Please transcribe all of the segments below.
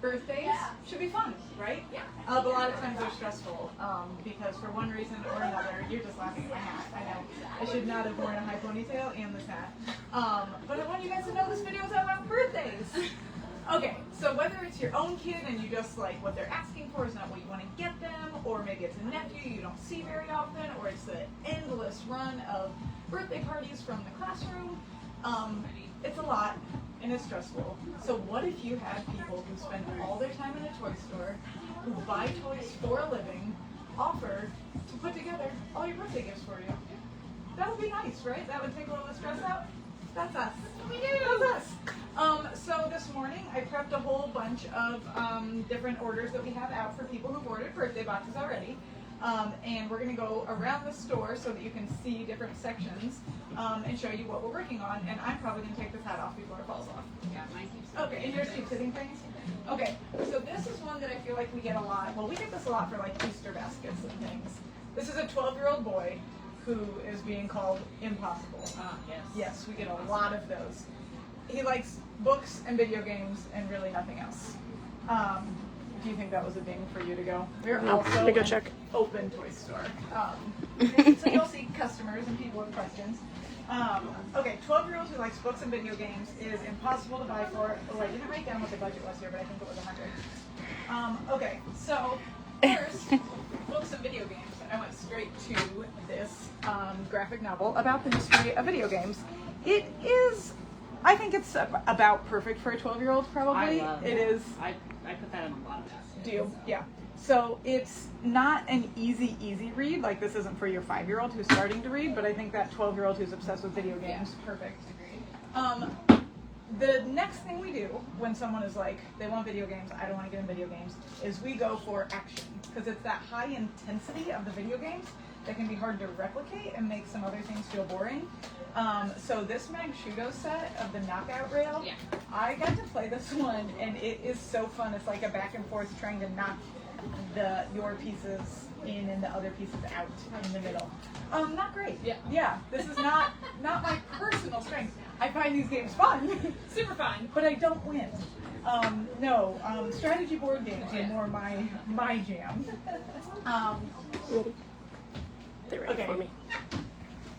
birthdays should be fun, right? Yeah. But a lot of times they're stressful because for one reason or another, you're just laughing at my hat. I know. I should not have worn a high ponytail and this hat. But I want you guys to know this video is about birthdays. Okay, so whether it's your own kid and you just like what they're asking for is not what you want to get them, or maybe it's a nephew you don't see very often, or it's the endless run of birthday parties from the classroom, it's a lot and it's stressful. So what if you had people who spend all their time in a toy store, who buy toys for a living, offer to put together all your birthday gifts for you? That would be nice, right? That would take a little stress out. That's us. That's us. So this morning I prepped a whole bunch of different orders that we have out for people who've ordered birthday boxes already. And we're going to go around the store so that you can see different sections and show you what we're working on. And I'm probably going to take this hat off before it falls off. Yeah, mine keeps Okay, and yours keeps hitting things? Okay, so this is one that I feel like we get a lot. Well, we get this a lot for like Easter baskets and things. This is a 12-year-old boy who is being called impossible. Yes. Yes, we get a lot of those. He likes books and video games and really nothing else. Do you think that was a ding for you to go? We're also go an check. open toy store. So you'll see customers and people with questions. Okay, 12-year-old who likes books and video games is impossible to buy for. Oh, I didn't write down what the budget was here, but I think it was 100. Okay, so first, books and video games. I went straight to this graphic novel about the history of video games. It is, I think it's about perfect for a 12-year-old probably. I love it. Is. I put that in a lot of baskets. Do you? Yeah. So it's not an easy read. Like this isn't for your 5-year-old who's starting to read, but I think that 12-year-old who's obsessed with video games, perfect. The next thing we do when someone is like, they want video games, I don't want to get in video games, is we go for action. Because it's that high intensity of the video games that can be hard to replicate and make some other things feel boring. So this Magshudo set of the knockout rail, I got to play this one and it is so fun. It's like a back and forth trying to knock your pieces in and the other pieces out in the middle. Not great. Yeah. This is not my personal strength. I find these games fun, super fun, but I don't win. No, strategy board games are more my jam. They're ready for me.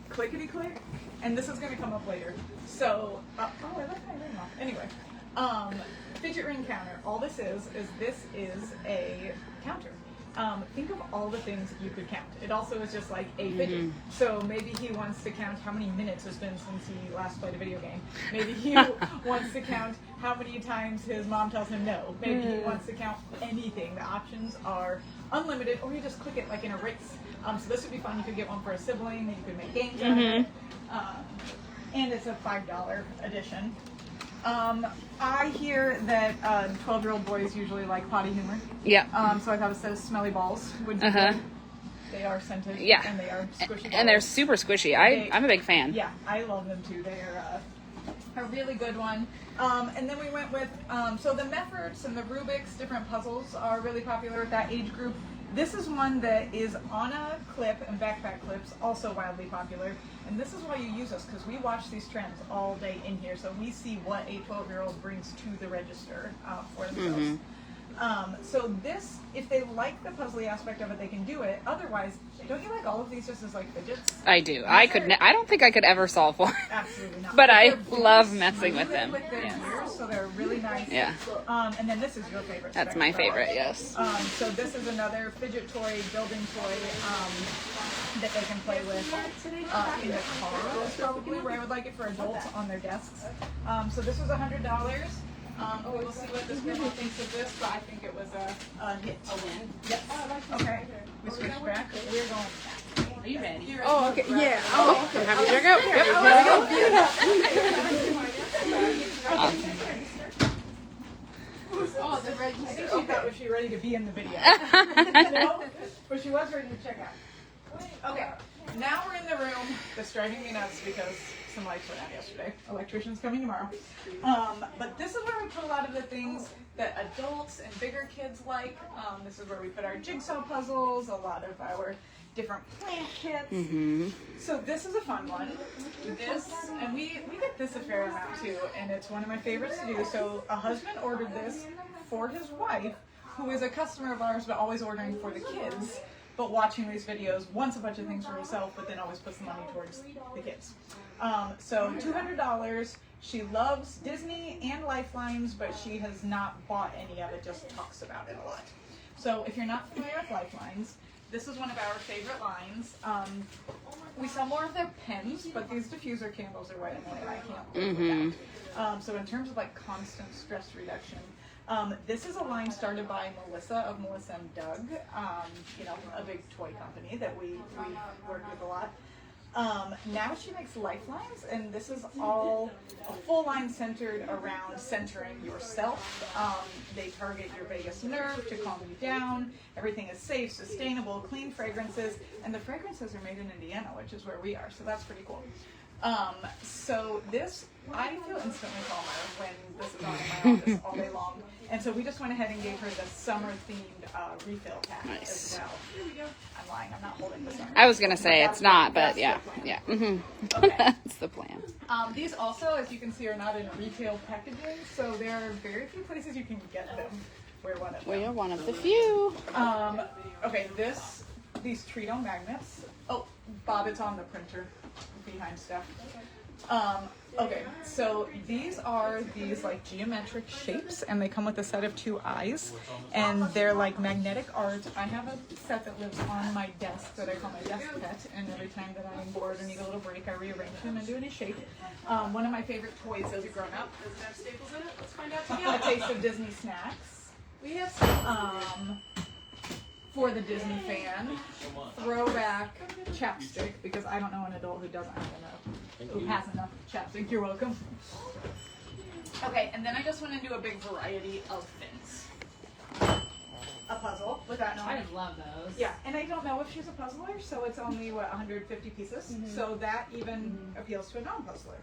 Clickety click, and this is going to come up later. So, I like my ring off. Anyway, fidget ring counter. All this is a counter. Think of all the things you could count. It also is just like a fidget. So maybe he wants to count how many minutes it's been since he last played a video game. Maybe he wants to count how many times his mom tells him no. Maybe he wants to count anything. The options are unlimited, or you just click it like in a race. So this would be fun. You could get one for a sibling. You could make games out of it. And it's a $5 edition. I hear that 12-year-old boys usually like potty humor. Yeah. So I thought a set of smelly balls would be good. They are scented. Yeah. And they are squishy balls. And they're super squishy. I'm a big fan. Yeah, I love them too. They are a really good one. And then we went with, so the Mefferts and the Rubik's, different puzzles are really popular with that age group. This is one that is on a clip, and backpack clips, also wildly popular. And this is why you use us, because we watch these trends all day in here, so we see what a 12-year-old brings to the register for themselves. So this, if they like the puzzly aspect of it, they can do it. Otherwise, don't you like all of these just as like fidgets? I do. I don't think I could ever solve one. Absolutely not. But I love messing with them. With their gears, so they're really nice. Yeah. And then this is your favorite. That's my favorite, yes. So this is another fidget toy, building toy that they can play with in the car. Is probably where I would like it for adults on their desks. So this was $100. We will see what this grandma thinks of this, but I think it was a hit. A win? Yes. Okay. We switch back. We're going back. Are you ready? Oh, okay. Yeah. Oh, okay. Have you check out? Yep. Oh, they're ready. I think she thought, was she ready to be in the video? No, but she was ready to check out. Okay. Now we're in the room that's driving me nuts because some lights went out yesterday. Electrician's coming tomorrow. But this is where we put a lot of the things that adults and bigger kids like. This is where we put our jigsaw puzzles, a lot of our different plant kits. So this is a fun one. This, and we get this a fair amount too, and it's one of my favorites to do. So a husband ordered this for his wife, who is a customer of ours, but always ordering for the kids, but watching these videos, wants a bunch of things for herself, but then always puts the money towards the kids. So $200. She loves Disney and Lifelines, but she has not bought any of it, just talks about it a lot. So if you're not familiar with Lifelines, this is one of our favorite lines. We sell more of their pens, but these diffuser candles are right annoying. I can't live without. So in terms of like constant stress reduction, this is a line started by Melissa of Melissa and Doug, you know, a big toy company that we work with a lot. Now she makes Lifelines, and this is all a full line centered around centering yourself. They target your vagus nerve to calm you down. Everything is safe, sustainable, clean fragrances, and the fragrances are made in Indiana, which is where we are, so that's pretty cool. So this, I feel instantly calmer when this is on in my office all day long. And so we just went ahead and gave her the summer-themed refill pack as well. Here we go. I'm lying. I'm not holding this on. I was gonna say it's not, but yeah, yeah. Okay. That's the plan. These also, as you can see, are not in retail packaging, so there are very few places you can get them. We're one of them. We are one of the few. Okay, these Trito magnets. Oh, Bob, it's on the printer behind stuff. Okay, so these are these like geometric shapes, and they come with a set of 2 eyes, and they're like magnetic art. I have a set that lives on my desk that I call my desk pet, and every time that I'm bored or need a little break, I rearrange them and do a new shape. One of my favorite toys as a grown-up. Does it have staples in it? Let's find out together. A taste of Disney snacks. We have some. For the Disney fan, throwback chapstick, because I don't know an adult who doesn't have enough, who has enough chapstick. You're welcome. Okay, and then I just went into a big variety of things. A puzzle, without knowing. I love those. Yeah, and I don't know if she's a puzzler, so it's only, 150 pieces? So that even appeals to a non-puzzler.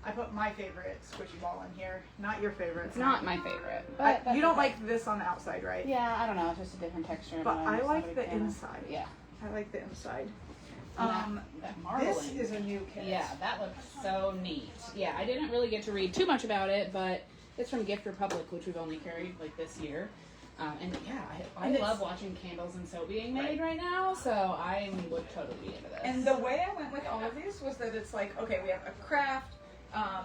I put my favorite squishy ball in here. Not your favorite. It's not my favorite. But you don't like this on the outside, right? Yeah, I don't know. It's just a different texture. But I like the inside. Yeah. I like the inside. That marbling. This is a new kit. Yeah, that looks so neat. Yeah, I didn't really get to read too much about it, but it's from Gift Republic, which we've only carried like this year. And yeah, I love watching candles and soap being made right now, so I would totally be into this. And the way I went with all of these was that it's like, okay, we have a craft,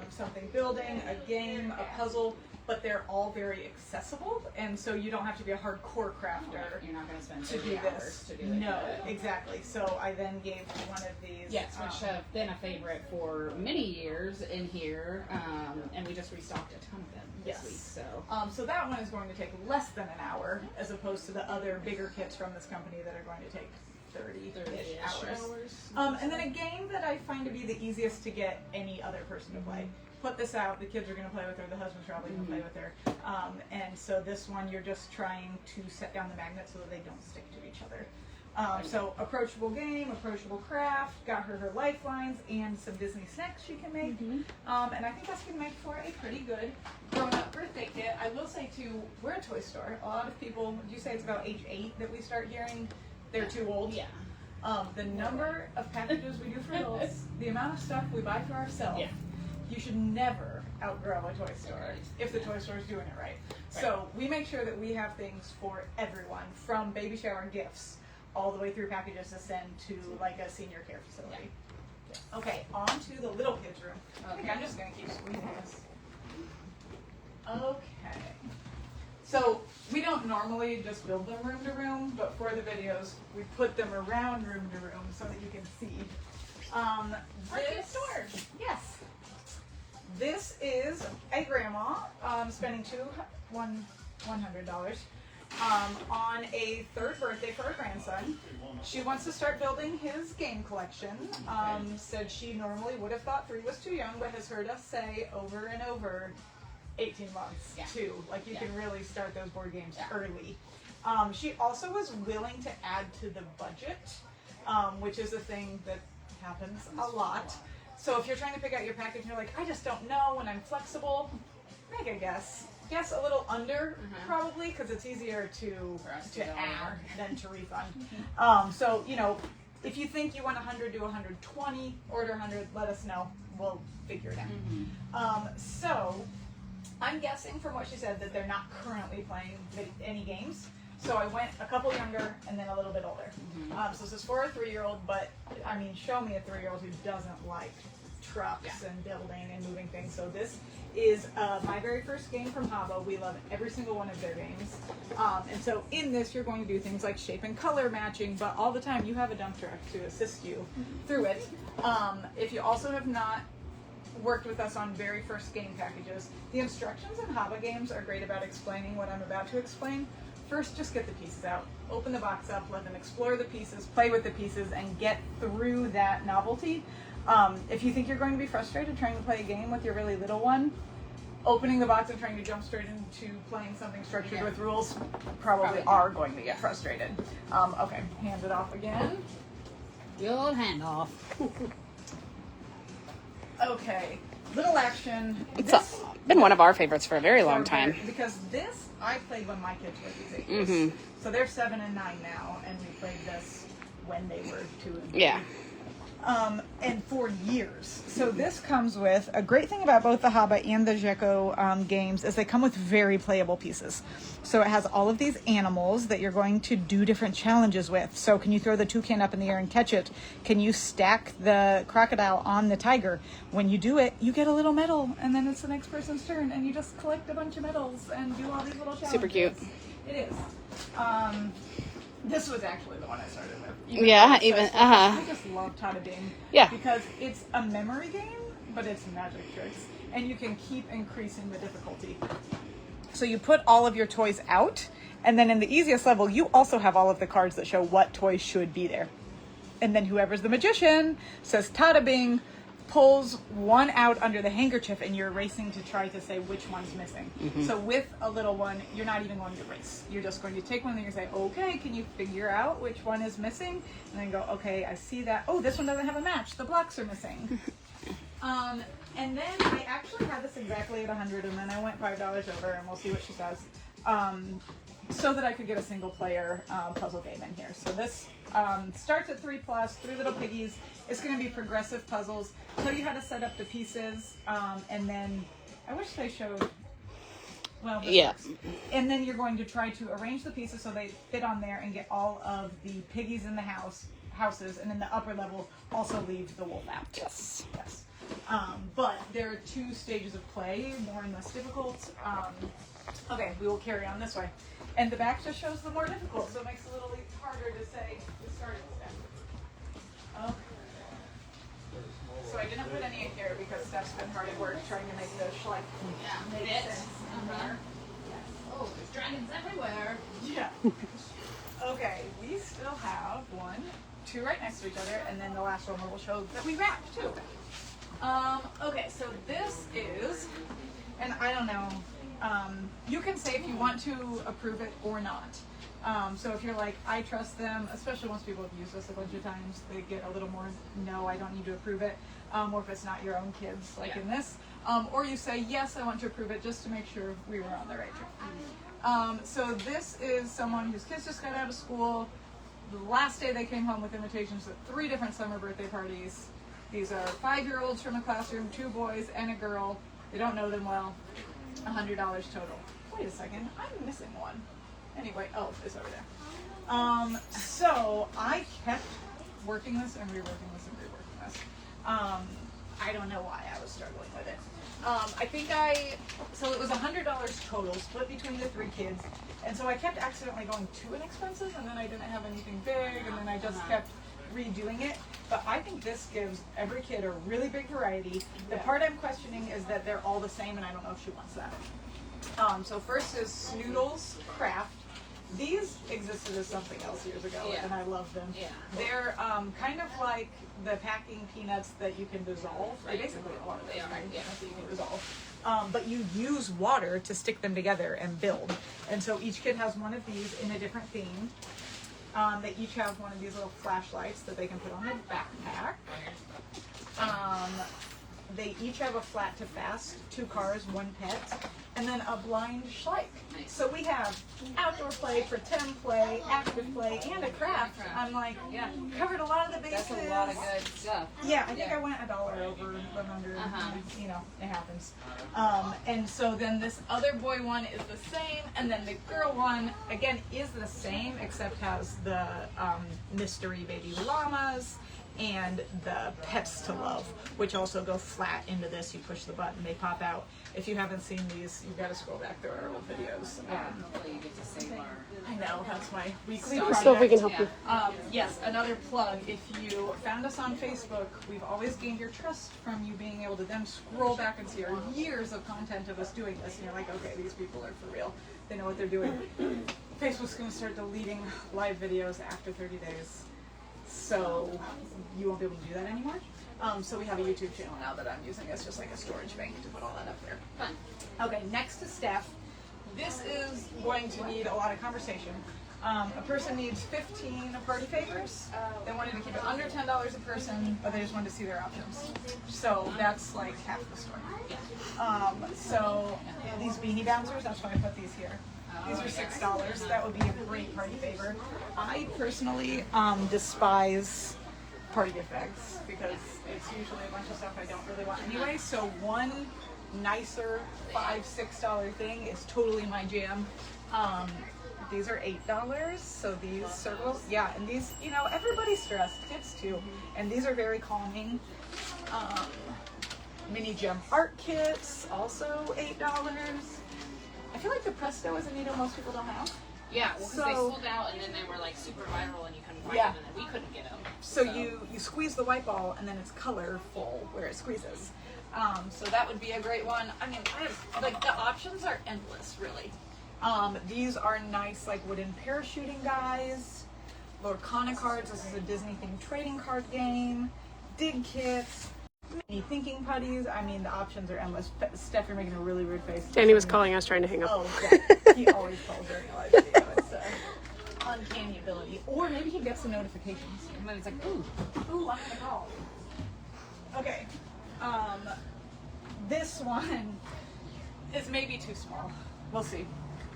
something building, a game, a puzzle, but they're all very accessible, and so you don't have to be a hardcore crafter. You're not going to spend to do 30 hours this. to do it. No, exactly. So I then gave one of these. Yes, which have been a favorite for many years in here, and we just restocked a ton of them this week. So that one is going to take less than an hour, as opposed to the other bigger kits from this company that are going to take 30-ish hours. And then a game that I find to be the easiest to get any other person to play. Put this out, the kids are going to play with her, the husband's probably going to play with her. And so this one, you're just trying to set down the magnets so that they don't stick to each other. So approachable game, approachable craft, got her lifelines and some Disney snacks she can make. And I think that's going to make for a pretty good grown-up birthday kit. I will say too, we're a toy store. A lot of people, would you say it's about age 8 that we start hearing they're too old? Yeah. The number of packages we do for adults, the amount of stuff we buy for ourselves. You should never outgrow a toy store if the toy store is doing it right. So we make sure that we have things for everyone, from baby shower gifts all the way through packages to send to like a senior care facility. Okay, on to the little kids room. I think I'm just going to keep squeezing this. Okay. So we don't normally just build them room to room, but for the videos, we put them around room to room so that you can see. Yes. This is a grandma spending $100 on a 3rd birthday for her grandson. She wants to start building his game collection. Said she normally would have thought 3 was too young, but has heard us say over and over 18 months too. Like you can really start those board games early. She also was willing to add to the budget, which is a thing that happens a lot. So if you're trying to pick out your package and you're like, I just don't know, and I'm flexible, make a guess. guess a little under, probably, because it's easier to to go add over. than to refund. So, you know, if you think you want 100 to 120, order 100, let us know. We'll figure it out. So, I'm guessing from what she said that they're not currently playing any games. So I went a couple younger and then a little bit older. So this is for a 3-year-old, but I mean, show me a 3-year-old who doesn't like trucks and building and moving things. So this is my very first game from Haba. We love every single one of their games. And so in this, you're going to do things like shape and color matching, but all the time you have a dump truck to assist you through it. If you also have not worked with us on very first game packages, the instructions in Haba games are great about explaining what I'm about to explain. First, just get the pieces out. Open the box up, let them explore the pieces, play with the pieces, and get through that novelty. If you think you're going to be frustrated trying to play a game with your really little one, opening the box and trying to jump straight into playing something structured with rules probably are going to get frustrated. Okay, hand it off again. The old handoff. Okay, little action. It's been one of our favorites for a very long time. Because this, I played when my kids were these ages. So they're 7 and 9 now, and we played this when they were 2 and 3. Yeah. And for years. So this comes with, a great thing about both the Haba and the Jeko games is they come with very playable pieces. So it has all of these animals that you're going to do different challenges with. So can you throw the toucan up in the air and catch it? Can you stack the crocodile on the tiger? When you do it, you get a little medal, and then it's the next person's turn, and you just collect a bunch of medals and do all these little challenges. Super cute. It is. This was actually the one I started with. I just love Tada Bing. Yeah. Because it's a memory game, but it's magic tricks. And you can keep increasing the difficulty. So you put all of your toys out, and then in the easiest level, you also have all of the cards that show what toys should be there. And then whoever's the magician says Tada Bing, pulls one out under the handkerchief, and you're racing to try to say which one's missing. So with a little one, you're not even going to race. You're just going to take one and you say, okay, can you figure out which one is missing? And then go, okay, I see that. Oh, this one doesn't have a match. The blocks are missing. And then I actually had this exactly at 100, and then I went $5 over, and we'll see what she says. So that I could get a single player puzzle game in here. So this starts at 3+, 3 little piggies. It's going to be progressive puzzles. Tell you how to set up the pieces, and then I wish they showed. Well, Yeah. And then you're going to try to arrange the pieces so they fit on there and get all of the piggies in the houses, and then the upper level also leave the wolf out. Yes. Yes. But there are 2 stages of play, more and less difficult. Okay, we will carry on this way. And the back just shows the more difficult, so it makes it a little harder to say the starting step. Okay. So I didn't put any in here because Steph's been hard at work trying to make the schleich make sense. Oh, there's dragons everywhere. Yeah. Okay, we still have 1, 2 right next to each other, and then the last one we'll show that we wrapped too. Okay, so this is, and I don't know, you can say if you want to approve it or not. So if you're like, I trust them, especially once people have used this a bunch of times, they get a little more, no, I don't need to approve it. Or if it's not your own kids, like in this. Or you say, yes, I want to approve it, just to make sure we were on the right track. So this is someone whose kids just got out of school. The last day they came home with invitations to 3 different summer birthday parties. These are 5-year-olds from a classroom, 2 boys and a girl. They don't know them well. $100 total. Wait a second, I'm missing one. Anyway, oh, it's over there. So I kept working this and reworking this and reworking this. I don't know why I was struggling with it. I think so it was $100 total, split between the 3 kids. And so I kept accidentally going too inexpensive, and then I didn't have anything big, and then I just kept redoing it. But I think this gives every kid a really big variety. The part I'm questioning is that they're all the same, and I don't know if she wants that. So first is Snoodles Craft. These existed as something else years ago, and I love them. Yeah. They're kind of like the packing peanuts that you can dissolve. They basically are one of those packing peanuts that you can dissolve. But you use water to stick them together and build. And so each kid has one of these in a different theme. They each have one of these little flashlights that they can put on their backpack. they each have a flat to fast, 2 cars, 1 pet, and then a blind schleich. Nice. So we have outdoor play, pretend play, active play, and a craft. I'm like, Yeah. covered a lot of the bases. That's a lot of good stuff. Yeah, I think I went $1 over 100. You know, it happens. And so then this other boy one is the same, and then the girl one again is the same, except has the mystery baby llamas and the pets to love, which also go flat into this. You push the button, they pop out. If you haven't seen these, you've got to scroll back through our old videos. Hopefully you get to save our. I know, that's my weekly So project. So if we can help you. Yes, another plug. If you found us on Facebook, we've always gained your trust from you being able to then scroll back and see our years of content of us doing this. And you're like, okay, these people are for real. They know what they're doing. Facebook's going to start deleting live videos after 30 days. So you won't be able to do that anymore. So we have a YouTube channel now that I'm using as just like a storage bank to put all that up there. Fun. Okay, next to Steph. This is going to need a lot of conversation. A person needs 15 party favors. They wanted to keep it under $10 a person, but they just wanted to see their options. So that's like half the story. So these beanie bouncers, that's why I put these here. These are $6. That would be a great party favor. I personally despise party gift bags because it's usually a bunch of stuff I don't really want anyway. So one nicer $5, $6 thing is totally my jam. These are $8. So these circles, yeah, and these, you know, everybody's stressed, kids too, and these are very calming. Mini gem art kits, also $8. I feel like the Presto is a needle most people don't have. Yeah, well, because they So- sold out and then they were like super viral and you couldn't find Yeah. them and then we couldn't get them. So you squeeze the white ball and then it's colorful where it squeezes. So that would be a great one. I mean, I have, like, the options are endless, really. These are nice, like, wooden parachuting guys. Lorcana cards. This is a Disney themed trading card game. Dig kits. Mini thinking putties. I mean, the options are endless. Steph, you're making a really weird face. Danny was calling. I was trying to hang up. Oh, yeah. He always calls during a live video. It's uncanny ability. Or maybe he gets the notifications. And then it's like, ooh. Ooh, I'm gonna call. Okay. This one is maybe too small. We'll see.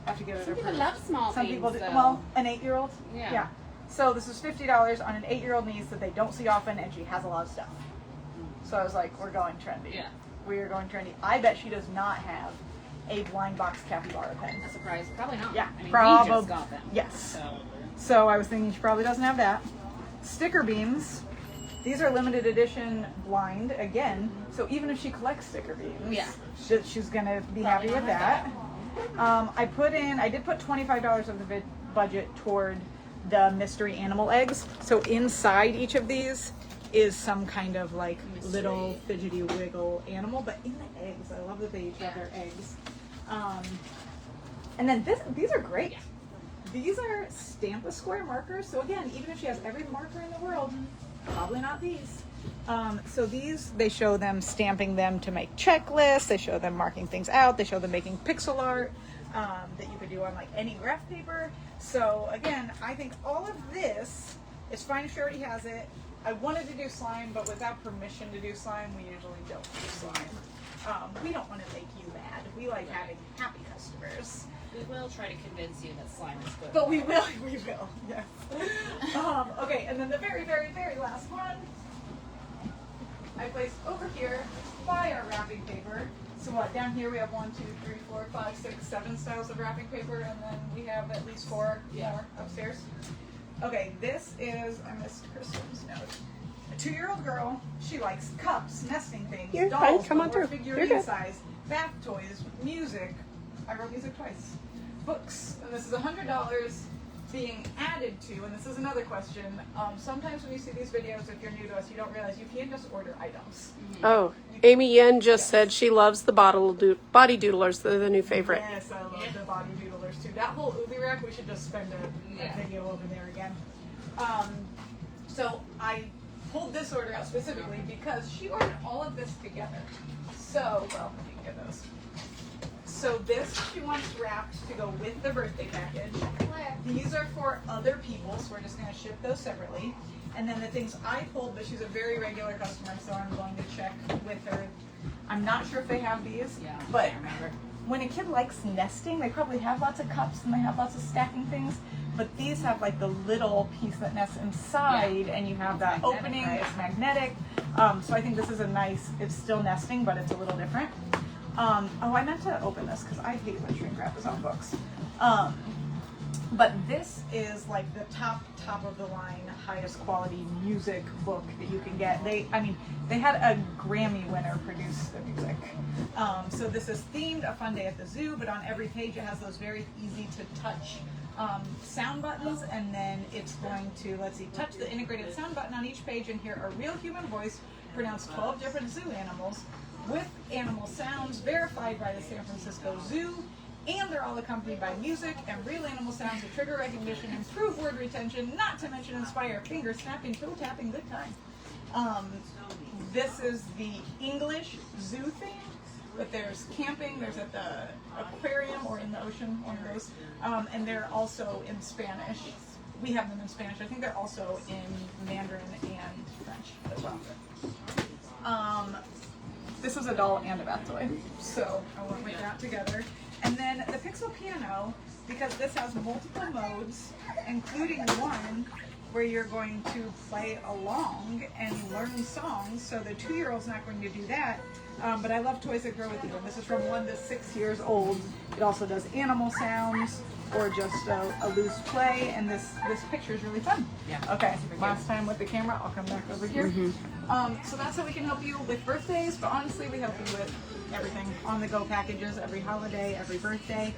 I have to give it Some a people print. love small Some things, people do. though. Well, an 8-year-old? Yeah. So this is $50 on an 8-year-old niece that they don't see often, and she has a lot of stuff. So I was like, we're going trendy. Yeah. We are going trendy. I bet she does not have a blind box capybara pen. A surprise. Probably not. Yeah, I mean, we probably. just got them. Yes. So. So I was thinking she probably doesn't have that. Sticker beams. These are limited edition blind again. So even if she collects sticker beams, Yeah. she's gonna be happy with that. I did put $25 of the budget toward the mystery animal eggs. So inside each of these is some kind of like little fidgety wiggle animal, but in the eggs, I love that they each have their eggs. And then these are great. Yeah. These are stamp a square markers. So again, even if she has every marker in the world, probably not these. So these, they show them stamping them to make checklists. They show them marking things out. They show them making pixel art that you could do on like any graph paper. So again, I think all of this is fine if she already has it. I wanted to do slime, but without permission to do slime, we usually don't do slime. We don't want to make you mad. We like having happy customers. We will try to convince you that slime is good. But we will, yes. Okay, and then the very, very, very last one, I placed over here by our wrapping paper. So what, down here we have 1, 2, 3, 4, 5, 6, 7 styles of wrapping paper, and then we have at least 4 more upstairs. Okay, this is, I missed Kristen's note. A 2-year-old girl, she likes cups, nesting things, You're dolls, fine, come on through. figurine You're good. size, bath toys, music. I wrote music twice. Books, and this is $100 being added to, and this is another question. Sometimes when you see these videos, if you're new to us, you don't realize you can't just order items. Oh, Amy Yen just said she loves the body doodlers. They're the new favorite. Yes, I love the body doodlers too. That whole Ubi rack, we should just spend a video over there again. So I pulled this order out specifically because she ordered all of this together. So, well, you can get those. So this she wants wrapped to go with the birthday package. These are for other people, so we're just going to ship those separately. And then the things I pulled, but she's a very regular customer, so I'm going to check with her. I'm not sure if they have these, Yeah, but I remember. when a kid likes nesting, they probably have lots of cups and they have lots of stacking things. But these have like the little piece that nests inside, and you have that Magnetic, opening. right? It's magnetic. So I think this is a nice. It's still nesting, but it's a little different. Oh, I meant to open this because I hate when shrink wrap is on books. But this is like the top of the line, highest quality music book that you can get. They had a Grammy winner produce the music. So this is themed A Fun Day at the Zoo, but on every page it has those very easy to touch sound buttons, and then it's going to, let's see, touch the integrated sound button on each page and hear a real human voice pronounce 12 different zoo animals with animal sounds verified by the San Francisco Zoo. And they're all accompanied by music and real animal sounds to trigger recognition, improve word retention, not to mention inspire finger snapping, toe tapping, good time. This is the English zoo theme, but there's camping, there's at the aquarium or in the ocean, one of those, and they're also in Spanish. We have them in Spanish. I think they're also in Mandarin and French as well. This is a doll and a bath toy, so I went with that together. And then the Pixel Piano, because this has multiple modes, including one where you're going to play along and learn songs. So the 2-year-old's not going to do that. But I love toys that grow with you. And this is from 1 to 6 years old. It also does animal sounds or just a loose play. And this picture is really fun. Yeah. Okay, last time with the camera, I'll come back over here. So that's how we can help you with birthdays, but honestly, we help you with everything. On-the-go packages, every holiday, every birthday.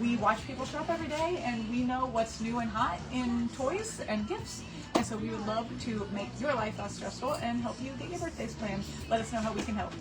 We watch people shop every day, and we know what's new and hot in toys and gifts. And so we would love to make your life less stressful and help you get your birthdays planned. Let us know how we can help.